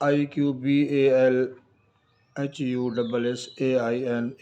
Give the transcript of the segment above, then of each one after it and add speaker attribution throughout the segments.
Speaker 1: IQBALHUSSAIN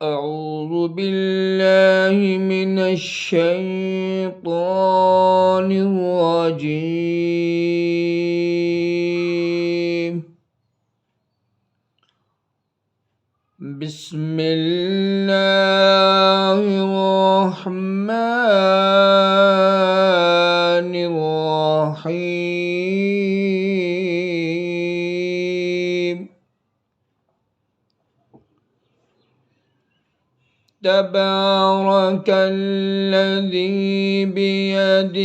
Speaker 1: أعوذ بالله من الشيطان الرجيم بسم الله الرحمن الرحيم تبارك الذي بيده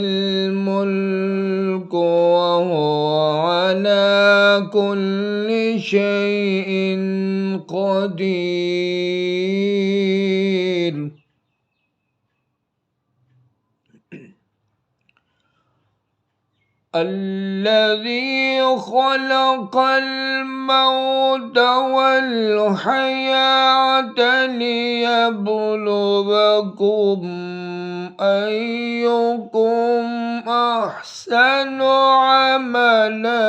Speaker 1: الملك وهو على كل شيء قدير الذي خلق الموت والحياة ليبلوكم أيكم أحسن عملا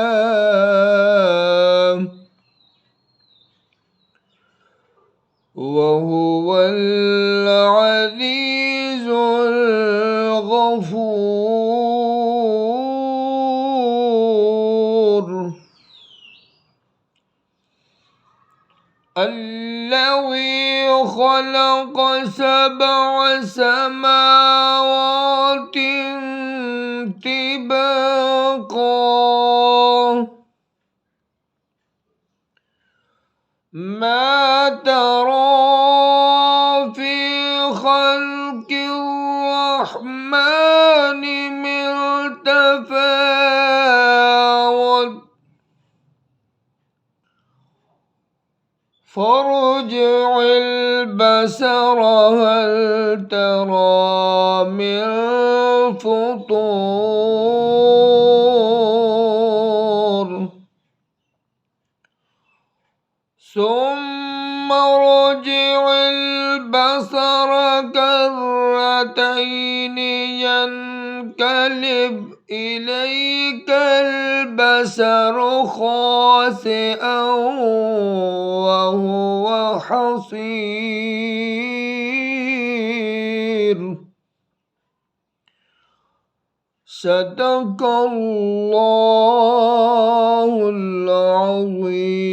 Speaker 1: وهو العزيز الغفور الذي خلق 7 سماوات طباقا ما ترى في خلق الرحمن من تفاوت فارجع البصر هل ترى من فطور ثم ارجع البصر كرتين ينقلب إليك البصر خاسئا وهو حصير صدق الله العظيم।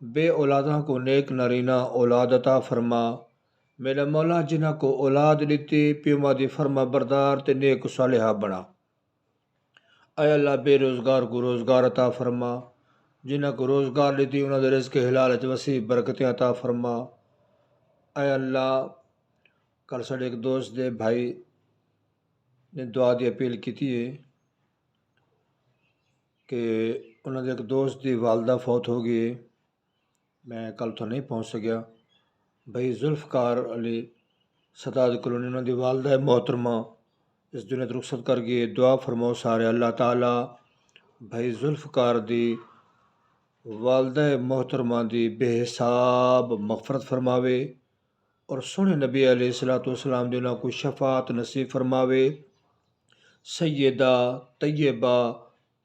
Speaker 1: بے اولاداں کو نیک نارینہ اولاد عطا فرما۔ میرا مولا جنہاں کو اولاد دیتی پیوما دی فرما بردار تے نیک صالحہ بنا۔ اے اللہ بے روزگار کو روزگار عطا فرما، جنہاں کو روزگار دیتی انہاں دے رزق حلال وچ وسیع برکتیں عطا فرما۔ اے اللہ کل ساڈے ایک دوست دے بھائی نے دعا دی اپیل کیتی ہے کہ انہاں دے ایک دوست دی والدہ فوت ہو گئی ہے، میں کل تو نہیں پہنچ سکیا۔ بھائی ذوالفقار علی ستاد کلونی انہاں دی والدہ محترمہ اس دنیا تے رخصت کر گئی، دعا فرماؤ سارے اللہ تعالیٰ بھائی ذوالفقار دی والدہ محترمہ دی بے حساب مغفرت فرماوے اور سونے نبی علیہ السلام دی انہاں کو شفاعت نصیب فرماوے۔ سیدہ طیبہ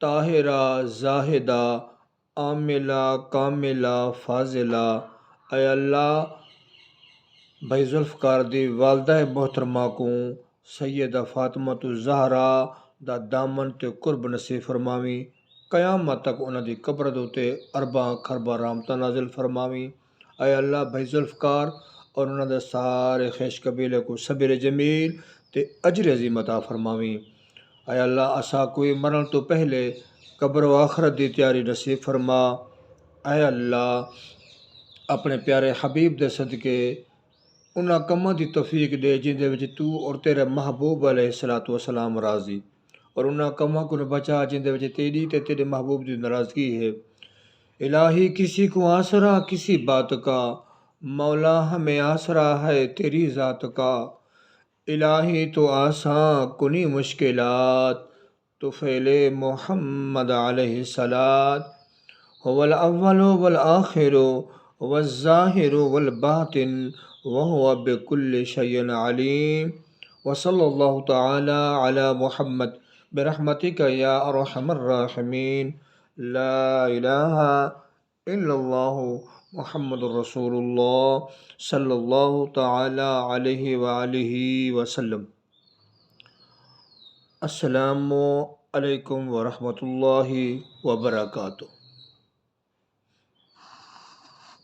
Speaker 1: طاہرہ زاہدہ عاملہ کاملہ فاضلہ، اے اللہ بھائی ذوالفقار دی والدہ محترمہ کو سیدہ فاطمہ الزہرا دا دامن تے قرب نصیب فرماویں، قیامت تک انہاں دی قبر دے تے ارباں خرباں رحمتاں نازل فرماویں۔ اے اللہ بھائی ذوالفقار اور انہاں دے سارے خیش قبیلے کو صبر جمیل تے اجر عظیم عطا فرماویں۔ اے اللہ اسا کوئی مرن تو پہلے قبر و آخرت دی تیاری نصیب فرما۔ اے اللہ اپنے پیارے حبیب دے صدقے انہاں کماں دی توفیق دے جن دے وچ تو اور تیرے محبوب علیہ السلام راضی، اور انہاں کماں کو بچا جن دے وچ تیری تے تیرے محبوب دی ناراضگی ہے۔ الہی کسی کو آسرا کسی بات کا، مولا ہمیں آسرا ہے تیری ذات کا۔ الہی تو آسان کنی مشکلات، تو فعل محمد علیہ الصلاۃ هو الاول والآخر والظاہر والباطن وهو بكل شيء علیم۔ وصلی اللہ تعالی علی محمد برحمتک یا ارحم الراحمین۔ لا الہ الا اللہ محمد رسول اللہ صلی اللہ تعالی علیہ وآلہ وسلم۔ السلام علیکم ورحمۃ اللہ وبرکاتہ۔